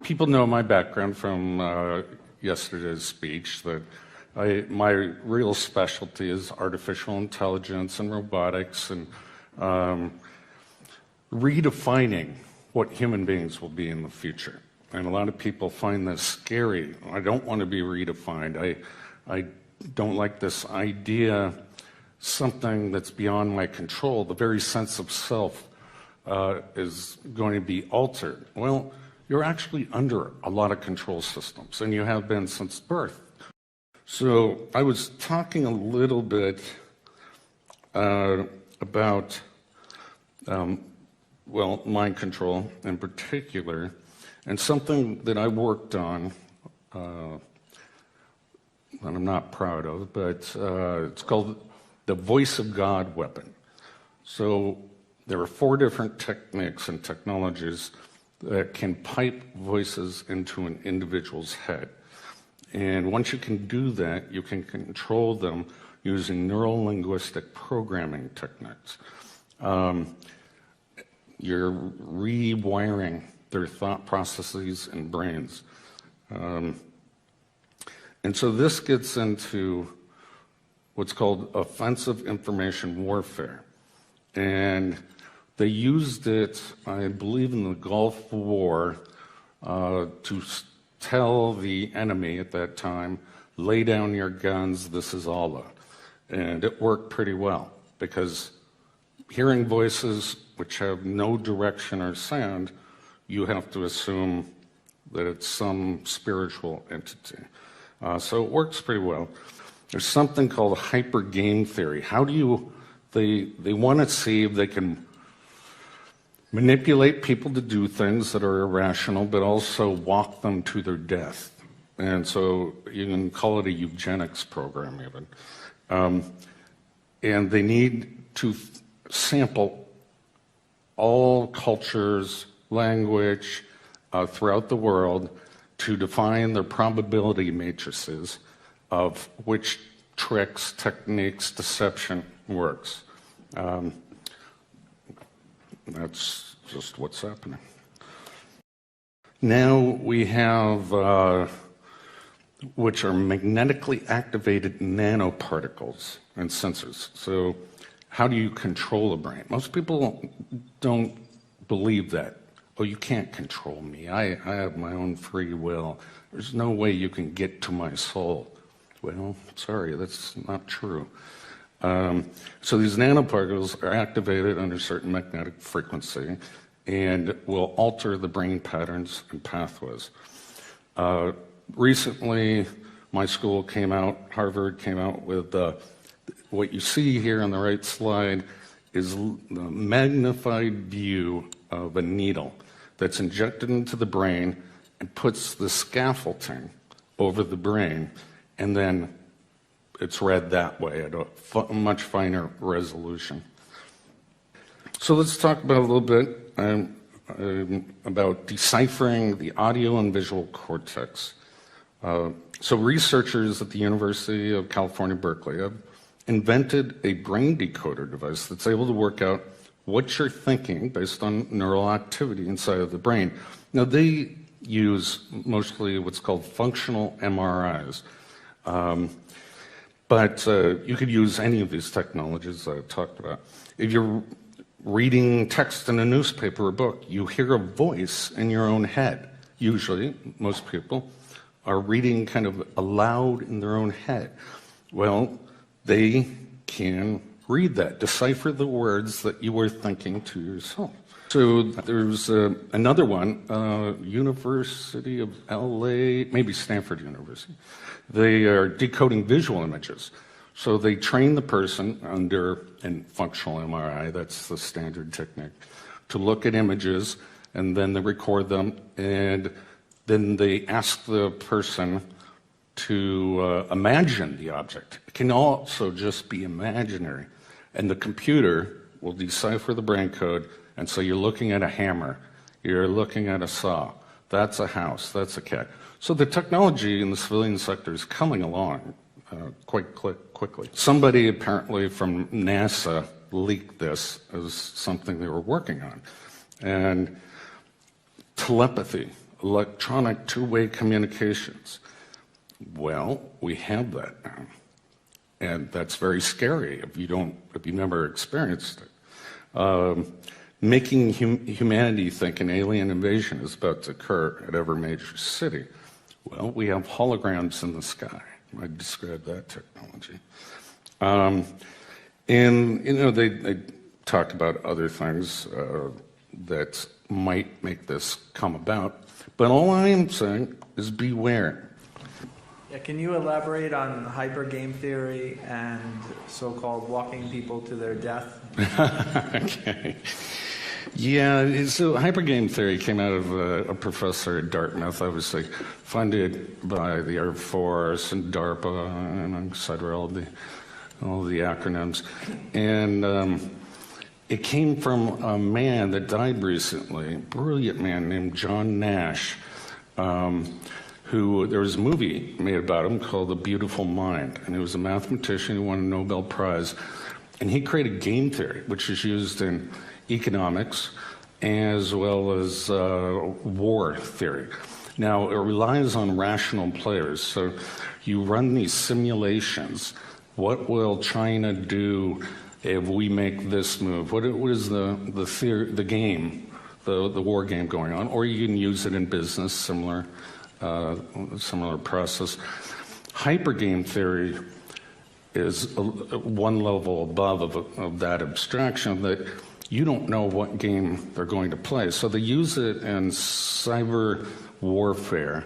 people know my background from yesterday's speech, that my real specialty is artificial intelligence and robotics and redefining what human beings will be in the future. And a lot of people find this scary. I don't want to be redefined. I don't like this idea, something that's beyond my control. The very sense of self is going to be altered. Well, you're actually under a lot of control systems, and you have been since birth. So I was talking a little bit about, well, mind control in particular, and something that I worked on, that I'm not proud of, but it's called the voice of God weapon. So there are 4 different techniques and technologies that can pipe voices into an individual's head. And once you can do that, you can control them using neuro-linguistic programming techniques. You're rewiring their thought processes and brains. And so this gets into what's called offensive information warfare. And they used it, I believe, in the Gulf War to tell the enemy at that time, lay down your guns, this is Allah. And it worked pretty well, because hearing voices which have no direction or sound, you have to assume that it's some spiritual entity. So it works pretty well. There's something called hyper game theory. How do you, they want to see if they can manipulate people to do things that are irrational, but also walk them to their death. And so you can call it a eugenics program even. And they need to sample all cultures, language throughout the world to define their probability matrices of which tricks, techniques, deception works. That's just what's happening. Now we have, which are magnetically activated nanoparticles and sensors. So how do you control the brain? Most people don't believe that. Oh, you can't control me. I have my own free will. There's no way you can get to my soul. Well, sorry, that's not true. So these nanoparticles are activated under certain magnetic frequency and will alter the brain patterns and pathways. Recently, my school came out, Harvard came out with what you see here on the right slide is the magnified view of a needle that's injected into the brain and puts the scaffolding over the brain, and then it's read that way at a much finer resolution. So let's talk about a little bit about deciphering the audio and visual cortex. So researchers at the University of California, Berkeley have invented a brain decoder device that's able to work out what you're thinking based on neural activity inside of the brain. Now they use mostly what's called functional MRIs. But you could use any of these technologies I talked about. If you're reading text in a newspaper or book, you hear a voice in your own head. Usually, most people are reading kind of aloud in their own head. Well, they can read that, decipher the words that you were thinking to yourself. So there's another one, University of LA, maybe Stanford University. They are decoding visual images. So they train the person under a functional MRI, that's the standard technique, to look at images, and then they record them, and then they ask the person to imagine the object. It can also just be imaginary. And the computer will decipher the brain code, and so you're looking at a hammer, you're looking at a saw, that's a house, that's a cat. So the technology in the civilian sector is coming along quite quickly. Somebody apparently from NASA leaked this as something they were working on. And telepathy, electronic two-way communications. Well, we have that now. And that's very scary if you've never experienced it. Making humanity think an alien invasion is about to occur at every major city. Well, we have holograms in the sky. I described that technology. And, they talk about other things that might make this come about. But all I am saying is beware. Yeah, can you elaborate on hyper game theory and so-called walking people to their death? Okay. Yeah, so hypergame theory came out of a professor at Dartmouth, obviously funded by the Air Force and DARPA, and etc., all the acronyms. And it came from a man that died recently, a brilliant man named John Nash, who there was a movie made about him called The Beautiful Mind, and he was a mathematician who won a Nobel Prize, and he created game theory, which is used in economics as well as war theory. Now, it relies on rational players, so you run these simulations. What will China do if we make this move? What is the game, the war game going on? Or you can use it in business, similar process. Hypergame theory is one level above of that abstraction, that you don't know what game they're going to play. So they use it in cyber warfare,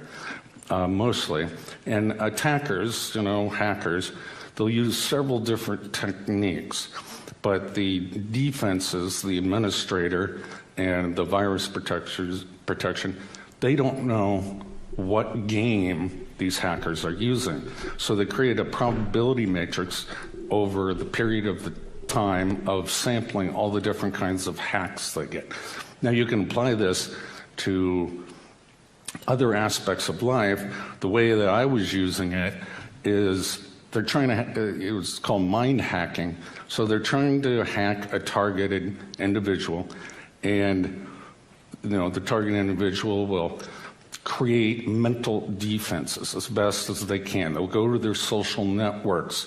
mostly. And attackers, hackers, they'll use several different techniques. But the defenses, the administrator, and the virus protection, they don't know what game these hackers are using. So they create a probability matrix over the period of the time of sampling all the different kinds of hacks they get. Now you can apply this to other aspects of life. The way that I was using it is they're trying to, it was called mind hacking. So they're trying to hack a targeted individual, and the targeted individual will create mental defenses as best as they can. They'll go to their social networks.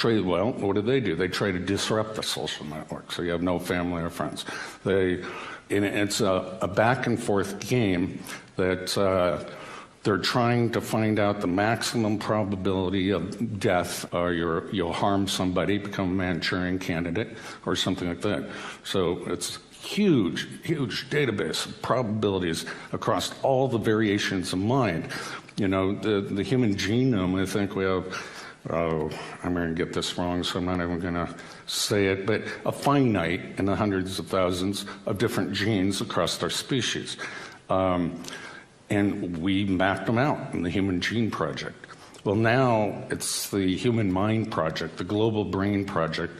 Well, what do? They try to disrupt the social network, so you have no family or friends. It's a back and forth game that they're trying to find out the maximum probability of death, or you'll harm somebody, become a Manchurian candidate, or something like that. So it's huge database of probabilities across all the variations of mind. The human genome, I think we have, I'm going to get this wrong, so I'm not even going to say it, but a finite in the hundreds of thousands of different genes across our species. And we mapped them out in the Human Gene Project. Well, now it's the Human Mind Project, the Global Brain Project.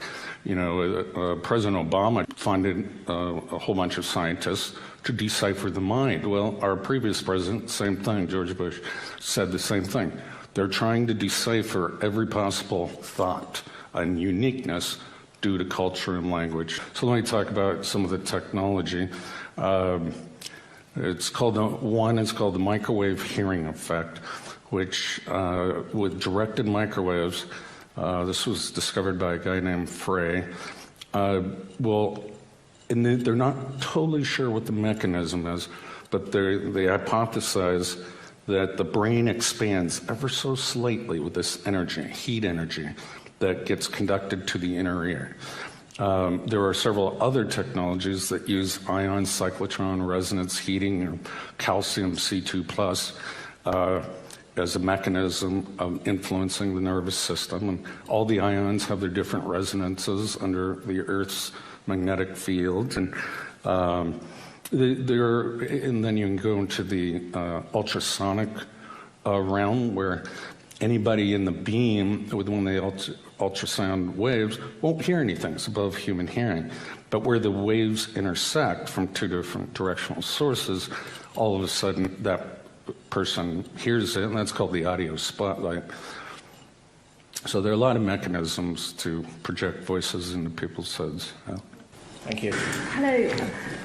President Obama funded a whole bunch of scientists to decipher the mind. Well, our previous president, same thing, George Bush, said the same thing. They're trying to decipher every possible thought and uniqueness due to culture and language. So let me talk about some of the technology. It's called the microwave hearing effect, which with directed microwaves, this was discovered by a guy named Frey. And they're not totally sure what the mechanism is, but they hypothesize that the brain expands ever so slightly with this energy, heat energy, that gets conducted to the inner ear. There are several other technologies that use ion cyclotron resonance heating, or calcium C2+, as a mechanism of influencing the nervous system. And all the ions have their different resonances under the Earth's magnetic field. And then you can go into the ultrasonic realm, where anybody in the beam with one of the ultrasound waves won't hear anything. It's above human hearing. But where the waves intersect from two different directional sources, all of a sudden that person hears it, and that's called the audio spotlight. So there are a lot of mechanisms to project voices into people's heads. Thank you. Hello.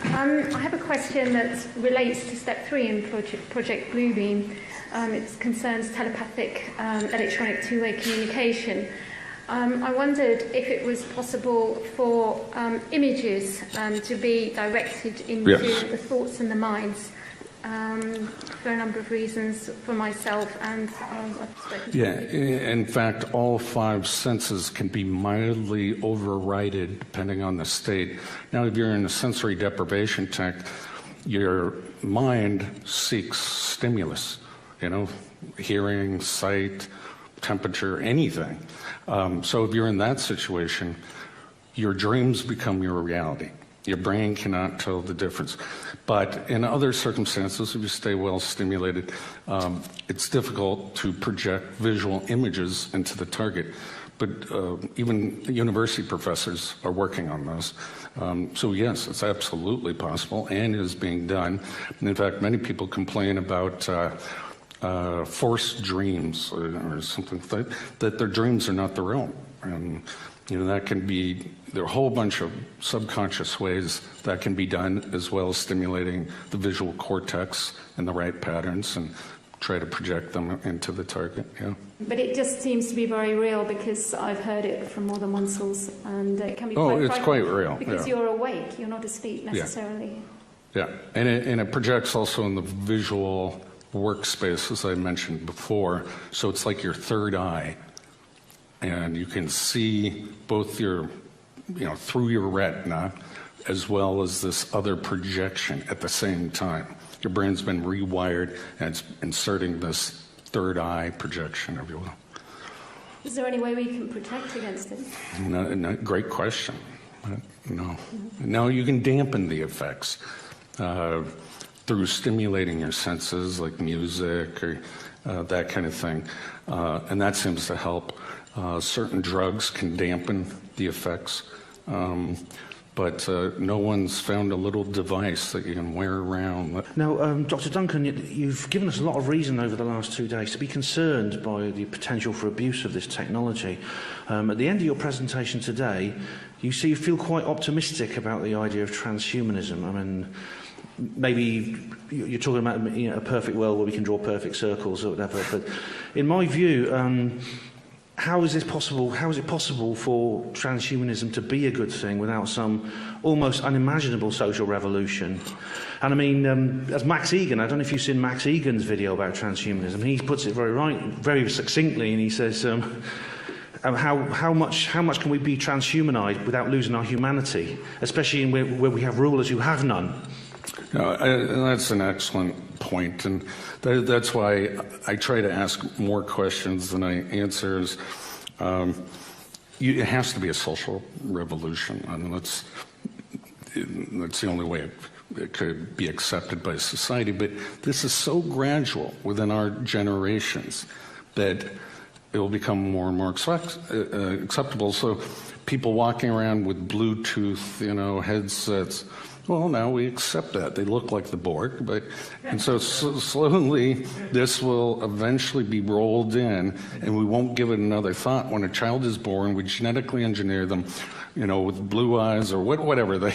I have a question that relates to step 3 in Project Bluebeam. It concerns telepathic electronic two-way communication. I wondered if it was possible for images to be directed into the thoughts and the minds for a number of reasons for myself and I've spoken to in fact, all 5 senses can be mildly overridden depending on the state. Now, if you're in a sensory deprivation tank, your mind seeks stimulus, hearing, sight, temperature, anything. So if you're in that situation, your dreams become your reality. Your brain cannot tell the difference. But in other circumstances, if you stay well stimulated, it's difficult to project visual images into the target. But even university professors are working on those. So yes, it's absolutely possible and is being done. And in fact, many people complain about forced dreams or something like that their dreams are not their own. And that can be, there are a whole bunch of subconscious ways that can be done, as well as stimulating the visual cortex in the right patterns and try to project them into the target. But it just seems to be very real because I've heard it from more than one source, and it can be quite it's quite real. Because you're awake, you're not asleep necessarily. Yeah, and it projects also in the visual workspace, as I mentioned before. So it's like your third eye. And you can see both your, through your retina, as well as this other projection at the same time. Your brain's been rewired, and it's inserting this third eye projection, if you will. Is there any way we can protect against it? No, great question. No. No, you can dampen the effects through stimulating your senses, like music or that kind of thing. And that seems to help. Certain drugs can dampen the effects, but no one's found a little device that you can wear around. Now, Dr. Duncan, you've given us a lot of reason over the last 2 days to be concerned by the potential for abuse of this technology. At the end of your presentation today, you feel quite optimistic about the idea of transhumanism. I mean, maybe you're talking about a perfect world where we can draw perfect circles or whatever, but in my view, how is this possible? How is it possible for transhumanism to be a good thing without some almost unimaginable social revolution? And I mean, as Max Egan, I don't know if you've seen Max Egan's video about transhumanism. He puts it very succinctly, and he says, how much can we be transhumanized without losing our humanity, especially where we have rulers who have none? That's an excellent point, and that's why I try to ask more questions than I answer. It has to be a social revolution. I mean, that's the only way it could be accepted by society. But this is so gradual within our generations that it will become more and more acceptable. So people walking around with Bluetooth, headsets. Well, now we accept that. They look like the Borg, and so slowly this will eventually be rolled in, and we won't give it another thought. When a child is born, we genetically engineer them, with blue eyes or whatever they.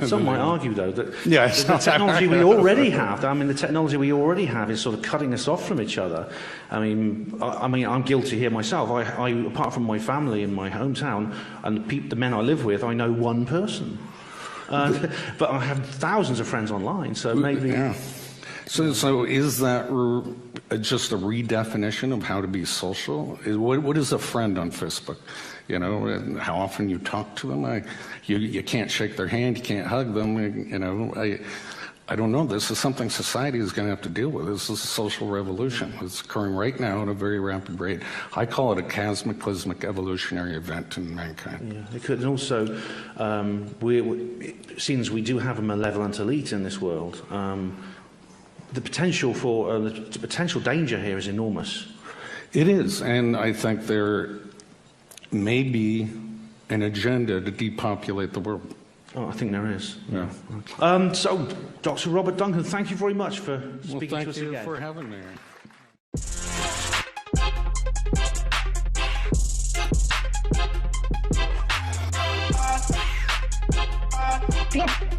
Some might argue, though, that the technology we already have. I mean, the technology we already have is sort of cutting us off from each other. I mean, I'm guilty here myself. I apart from my family in my hometown and the men I live with, I know one person. But I have thousands of friends online, so maybe. Yeah. So is that just a redefinition of how to be social? What is a friend on Facebook? And how often you talk to them? You can't shake their hand, you can't hug them. I don't know. This is something society is going to have to deal with. This is a social revolution. It's occurring right now at a very rapid rate. I call it a cataclysmic evolutionary event in mankind. Yeah, it could also, since we do have a malevolent elite in this world, the potential for the potential danger here is enormous. It is, and I think there may be an agenda to depopulate the world. Oh, I think there is. Yeah. So, Dr. Robert Duncan, thank you very much for speaking to us again. Thank you for having me. Forget